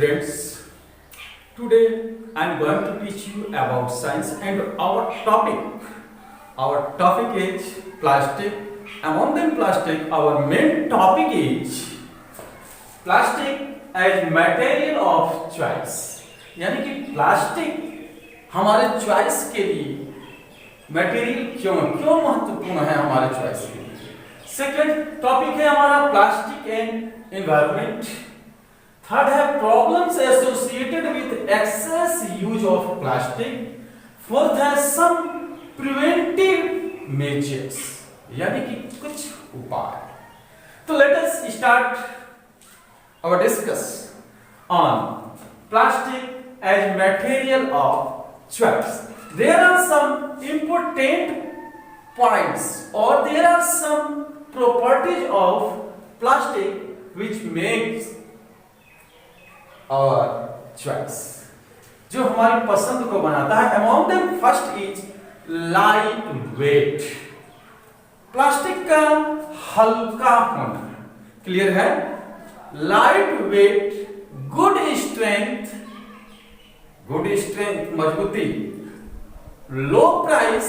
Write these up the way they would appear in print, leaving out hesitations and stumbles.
students, today I am going to teach you about science and our topic is plastic. Among them plastic, our main topic is plastic as material of choice. यानी कि plastic हमारे choice के लिए material क्यों महत्वपूर्ण है हमारे choice के लिए। सेकंड टॉपिक है हमारा प्लास्टिक एंड एनवायरनमेंट। थर्ड है problems associated with excess use of plastic. Fourth है सम प्रिवेंटिव मेजर्स, यानी कि कुछ उपाय। तो let us start our discuss on plastic as material of choice. There are some important points or there are some properties of plastic which makes our choice, जो हमारी पसंद को बनाता है। Among them first is light weight. Plastic का हल्का होना, clear है? लाइट वेट, गुड स्ट्रेंथ मजबूती, लो प्राइस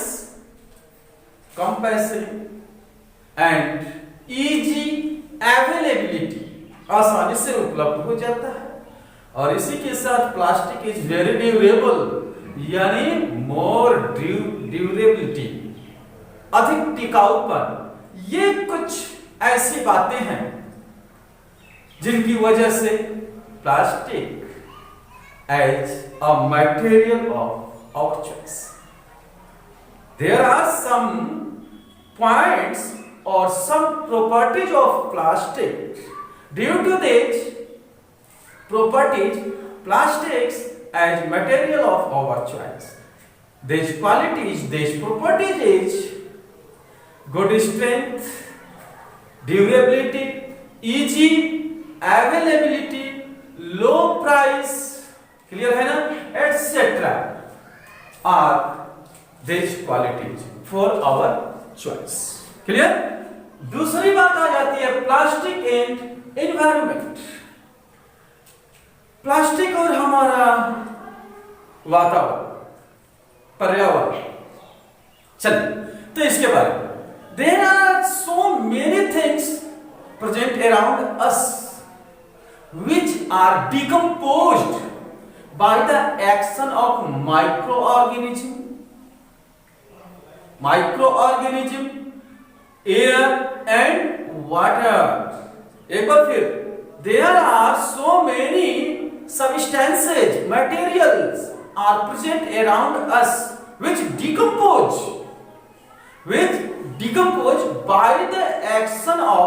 कम पैसे एंड इजी अवेलेबिलिटी, आसानी से उपलब्ध हो जाता है। और इसी के साथ प्लास्टिक इज वेरी ड्यूरेबल, यानी मोर ड्यूरेबिलिटी, अधिक टिकाऊपन। ये कुछ ऐसी बातें हैं जिनकी वजह से plastic as a material of our choice. There are some points और some properties of plastic. Due to this properties, plastics as material of our choice, these qualities, these properties is good strength, durability, easy availability, low price, clear है ना, etc. are these qualities for our choice. Clear? दूसरी बात आ जाती है plastic and environment. Plastic और हमारा वातावरण, पर्यावरण। चलिए तो इसके बारे में, there are so many things present around us which are decomposed by the action of microorganism, air and water। एक बार फिर, there are so many substances, materials are present around us which decompose by the action of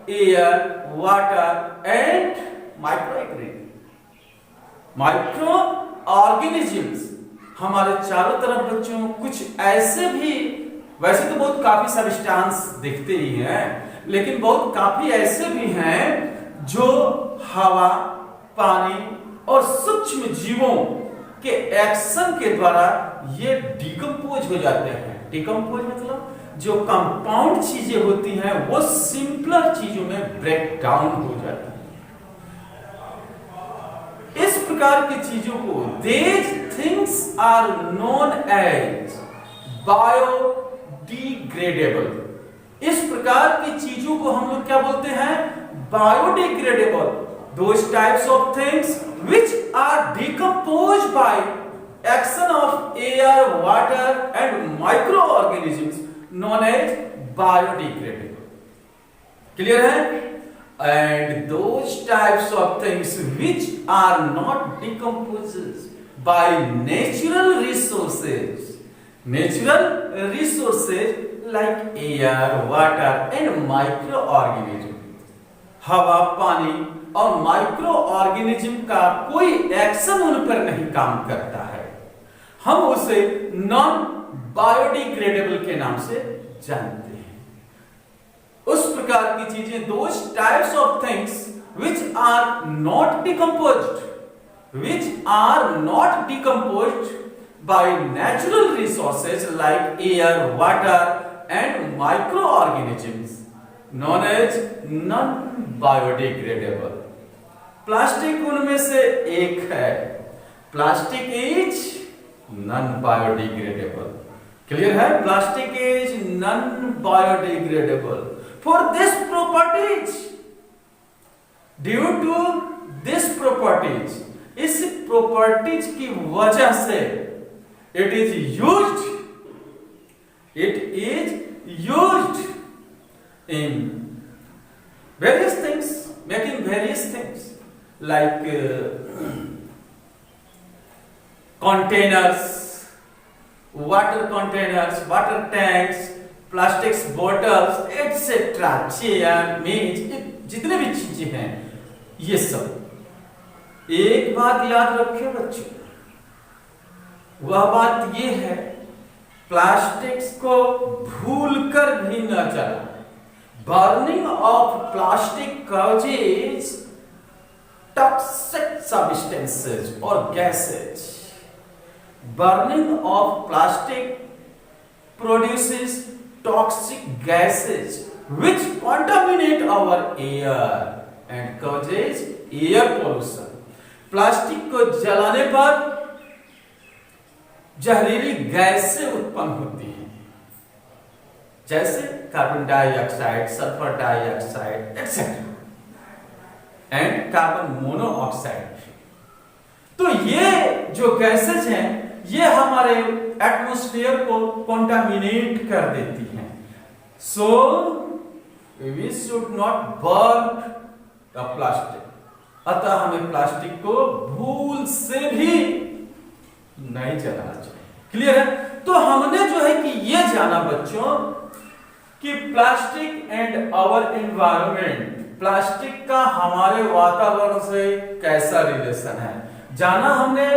air, water and microorganisms। हमारे चारों तरफ बच्चों कुछ ऐसे भी, वैसे तो बहुत काफी सब्सटेंस दिखते ही हैं, लेकिन बहुत काफी ऐसे भी हैं जो हवा, पानी और सूक्ष्म जीवों के एक्शन के द्वारा ये डिकम्पोज हो जाते हैं। डिकम्पोज मतलब जो कंपाउंड चीजें होती हैं वो सिंपलर चीजों में ब्रेक डाउन हो जाती है। इस प्रकार की चीजों को these things are known as biodegradable। इस प्रकार की चीजों को हम लोग क्या बोलते हैं? biodegradable। Those types of things which are decomposed by action of air, water and microorganisms known as biodegradable। Clear है? And those types of things which are not decomposed by natural resources like air, water and microorganism, हवा, पानी और micro organism का कोई action उन पर नहीं काम करता है, हम उसे नॉन बायोडिग्रेडेबल के नाम से जानते हैं। उस प्रकार की चीजें, those types of things which are not decomposed by natural resources like air, water and microorganisms known as non biodegradable। Plastic उनमें से एक है। Plastic is non biodegradable. Clear है? Plastic is non biodegradable. For this properties, due to this properties, इस properties की वजह से it is used in various things, making various things like containers, water containers, water tanks, plastics bottles, etc. Chair, मेज, जितने भी चीजें हैं, ये सब। एक बात याद रखें बच्चों, वह बात ये है, प्लास्टिक्स को भूलकर भी न जलाएं। Burning of plastic causes toxic substances or gases. Burning of plastic produces toxic gases which contaminate our air and causes air pollution. Plastic को जलाने पर जहरीली गैसें उत्पन्न होती हैं, जैसे carbon dioxide, sulphur dioxide etcetera and carbon monoxide. तो ये जो गैसेज हैं, ये हमारे एटमॉस्फेयर को कंटामिनेट कर देती हैं। So we should not burn the plastic. अतः हमें प्लास्टिक को भूल से भी नहीं जलाना चाहिए। क्लियर है? तो हमने जो है कि ये जाना बच्चों कि plastic and our environment, plastic का हमारे वातावरण से कैसा रिलेशन है, जाना हमने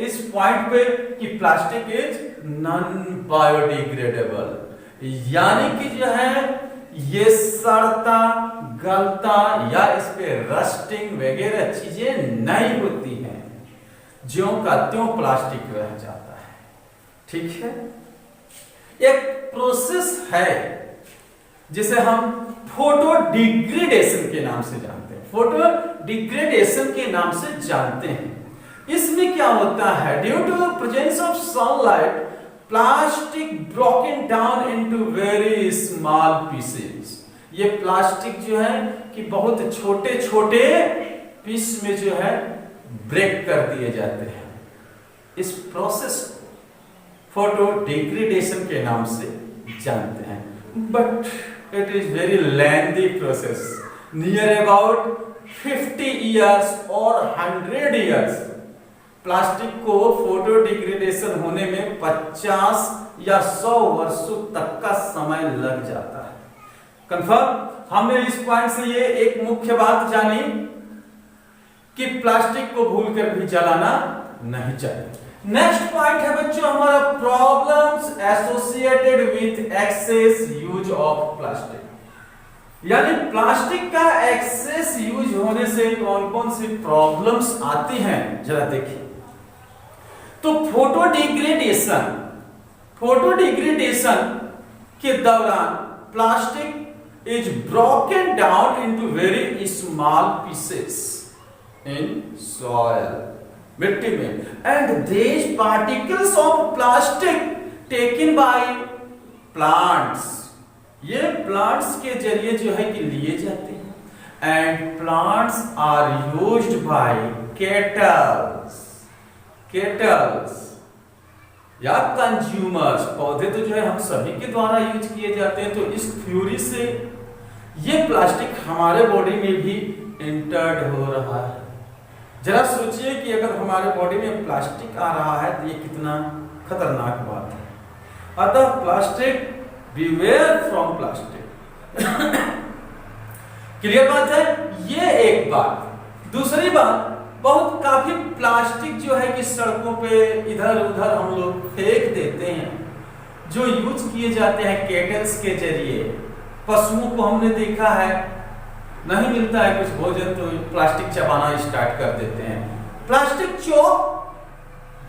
इस पॉइंट पे कि प्लास्टिक इज नॉन बायोडिग्रेडेबल, यानी कि जो है ये सड़ता गलता या इस पे रस्टिंग वगैरह चीजें नहीं होती हैं, ज्यों का त्यों प्लास्टिक रह जाता है। ठीक है? एक प्रोसेस है जिसे हम फोटो डिग्रेडेशन के नाम से जानते हैं। फोटो डिग्रेडेशन के नाम से जानते हैं। इसमें क्या होता है? Due to the presence of sunlight, plastic broken down into very small pieces. ये प्लास्टिक जो है कि बहुत छोटे छोटे पीस में जो है ब्रेक कर दिए जाते हैं। इस प्रोसेस को फोटो डिग्रेडेशन के नाम से जानते हैं। But it is very lengthy process, near about 50 years or 100 years। Plastic को फोटो डिग्रेडेशन होने में 50 या 100 वर्षों तक का समय लग जाता है। कंफर्म? हमने इस पॉइंट से ये एक मुख्य बात जानी कि प्लास्टिक को भूलकर भी जलाना नहीं चाहिए। नेक्स्ट पॉइंट है बच्चों हमारा problems associated with access use of plastic. यानी प्लास्टिक का एक्सेस यूज होने से कौन कौन सी प्रॉब्लम्स आती हैं, जरा देखिए। तो फोटो डिग्रेडेशन के दौरान plastic is broken down into very small pieces in soil, मिट्टी में, and these particles of plastic taken by plants, ये प्लांट्स के जरिए जो है कि लिए जाते हैं। And plants are used by cattles or consumers. पौधे तो जो है हम सभी के द्वारा यूज किए जाते हैं। तो इस थ्योरी से ये प्लास्टिक हमारे बॉडी में भी इंटर्ड हो रहा है। जरा सोचिए कि अगर हमारे बॉडी में प्लास्टिक आ रहा है तो ये कितना खतरनाक बात है। अतः plastic, beware from plastic. Clear बात है? ये एक बात। दूसरी बात, बहुत काफी प्लास्टिक जो है कि सड़कों पे इधर उधर हम लोग फेंक देते हैं, जो यूज किए जाते हैं केटल्स के जरिए। पशुओं को हमने देखा है, नहीं मिलता है कुछ भोजन तो प्लास्टिक चबाना स्टार्ट कर देते हैं। Plastic choke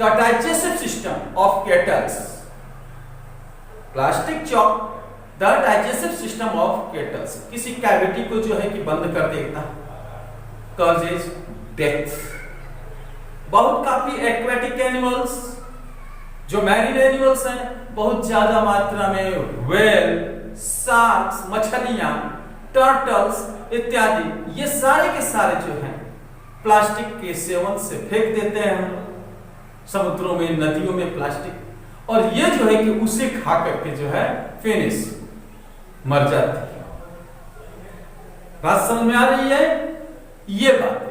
the digestive system of cattles. Plastic choke the digestive system of cattles. किसी कैविटी को जो है कि बंद कर देता, कॉजेज डेथ। बहुत काफी एक्वेटिक एनिमल्स, जो मैरीन एनिमल्स हैं, बहुत ज्यादा मात्रा में व्हेल, शार्क्स, मछलियां, टर्टल्स इत्यादि, ये सारे के सारे जो हैं प्लास्टिक के सेवन से फेंक देते हैं हम लोग समुद्रों में, नदियों में प्लास्टिक, और ये जो है कि उसे खा करके जो है फिनिश मर जाते हैं। बात समझ में आ रही है? ये बात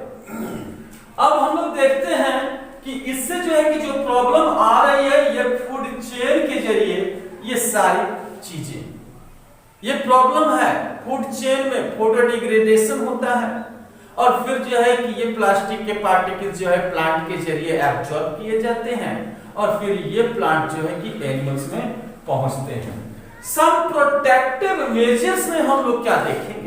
अब हम लोग देखते हैं कि इससे जो है कि जो प्रॉब्लम आ रही है, ये फूड चेन के जरिए ये सारी चीजें, ये प्रॉब्लम है फूड चेन में, फोटो डिग्रेडेशन होता है, और फिर जो है कि ये प्लास्टिक के पार्टिकल्स जो है प्लांट के जरिए एब्जॉर्ब किए जाते हैं, और फिर ये प्लांट जो है कि एनिमल्स में पहुंचते हैं। सम प्रोटेक्टिव मेजर्स में हम लोग क्या देखेंगे?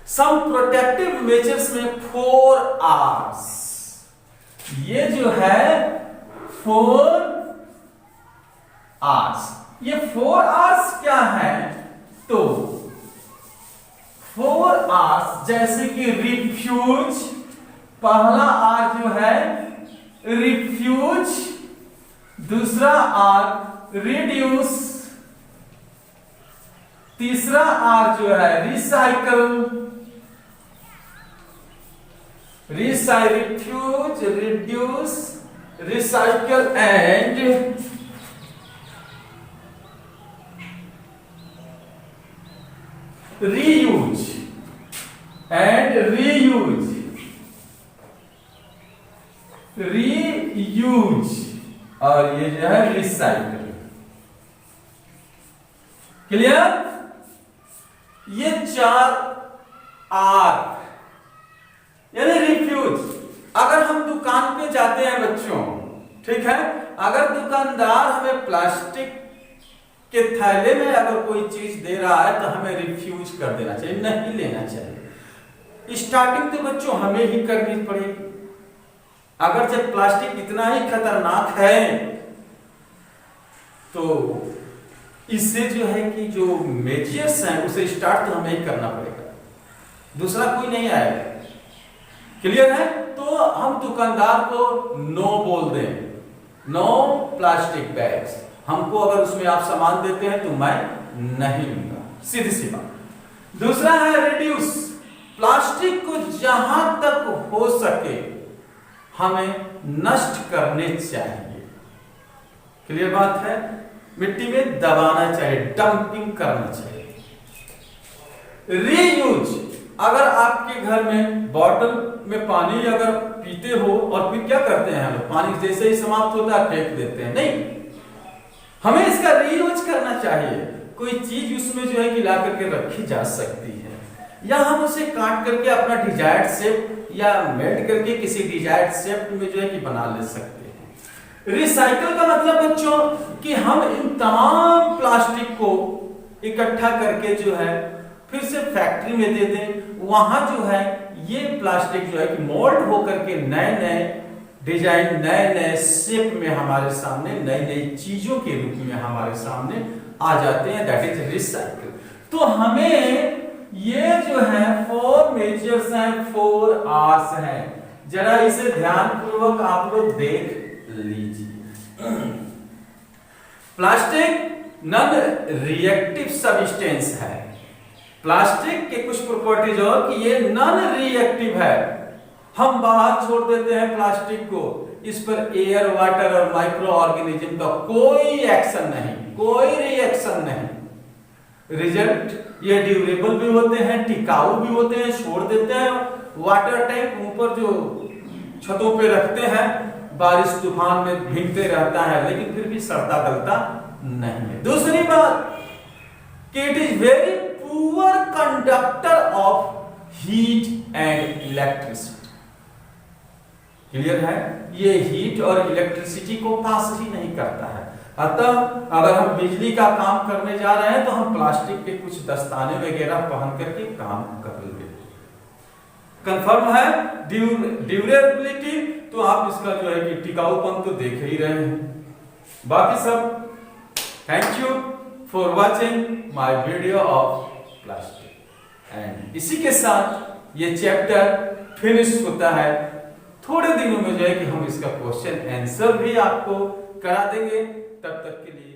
सम प्रोटेक्टिव मेजर्स में 4 R's, ये जो है 4 R's, ये 4 R's क्या है? तो 4 R's जैसे कि रिफ्यूज, पहला R जो है रिफ्यूज, दूसरा R रिड्यूस, तीसरा R जो है recycle, refuse, reduce, recycle and reuse, reuse, और ये जो है रिसाइकल। क्लियर? ये 4 R, यानी रिफ्यूज। अगर हम दुकान पे जाते हैं बच्चों, ठीक है, अगर दुकानदार हमें प्लास्टिक के थैले में अगर कोई चीज दे रहा है तो हमें रिफ्यूज कर देना चाहिए, नहीं लेना चाहिए। स्टार्टिंग तो बच्चों हमें ही करनी पड़ेगी। अगर जब प्लास्टिक इतना ही खतरनाक है तो इससे जो है कि जो मेजर्स हैं उसे स्टार्ट तो हमें ही करना पड़ेगा, दूसरा कोई नहीं आएगा। क्लियर है? तो हम दुकानदार को नो बोल दें, नो प्लास्टिक बैग्स। हमको अगर उसमें आप सामान देते हैं तो मैं नहीं लूंगा, सीधी सी बात। दूसरा है रिड्यूस, प्लास्टिक को जहां तक हो सके हमें नष्ट करने चाहिए। क्लियर बात है? मिट्टी में दबाना चाहिए, डंपिंग करना चाहिए। रीयूज, अगर आपके घर में बॉटल में पानी अगर पीते हो और फिर क्या करते हैं हम, पानी जैसे ही समाप्त होता है फेंक देते हैं, नहीं, हमें इसका रीयूज करना चाहिए। कोई चीज उसमें जो है कि ला करके रखी जा सकती है, या हम उसे काट करके अपना डिजायर्ड शेप या मेल्ट करके किसी डिजायर्ड शेप में जो है कि बना ले सकते हैं। रिसाइकल का मतलब बच्चों कि हम इन तमाम प्लास्टिक को इकट्ठा करके जो है फिर से फैक्ट्री में दे दें, वहां जो है ये प्लास्टिक जो है कि मोल्ड होकर के नए नए डिजाइन, नए नए शेप में हमारे सामने, नई नई चीजों के रूप में हमारे सामने आ जाते हैं। That is recycle. तो हमें ये जो है 4 मेजर्स हैं, 4 R's हैं, जरा इसे ध्यान पूर्वक आप लोग देख लीजिए। प्लास्टिक नॉन रिएक्टिव सब्सटेंस है। प्लास्टिक के कुछ प्रॉपर्टीज और कि ये नॉन रिएक्टिव है, हम बाहर छोड़ देते हैं प्लास्टिक को, इस पर एयर, वाटर और माइक्रो ऑर्गेनिज्म का कोई एक्शन नहीं, कोई रिएक्शन नहीं। रिजल्ट ये ड्यूरेबल भी होते हैं, टिकाऊ भी होते हैं, छोड़ देते हैं। वाटर टैंक ऊपर जो छतों पे रखते हैं, बारिश तूफान में भीगते रहता है, लेकिन फिर भी सड़ता गलता नहीं है। दूसरी बात कि it is very poor conductor of heat and electricity. Clear है? ये हीट और इलेक्ट्रिसिटी को पास ही नहीं करता है। अतः अगर हम बिजली का काम करने जा रहे हैं तो हम प्लास्टिक के कुछ दस्ताने वगैरह पहन करके काम कर लेंगे। कंफर्म है? ड्यूरेबिलिटी तो आप इसका जो है कि टिकाऊपन तो देख ही रहे हैं। बाकी सब thank you for watching my video of plastic. And इसी के साथ ये चैप्टर फिनिश होता है। थोड़े दिनों में जो है कि हम इसका क्वेश्चन आंसर भी आपको करा देंगे। तब तक के लिए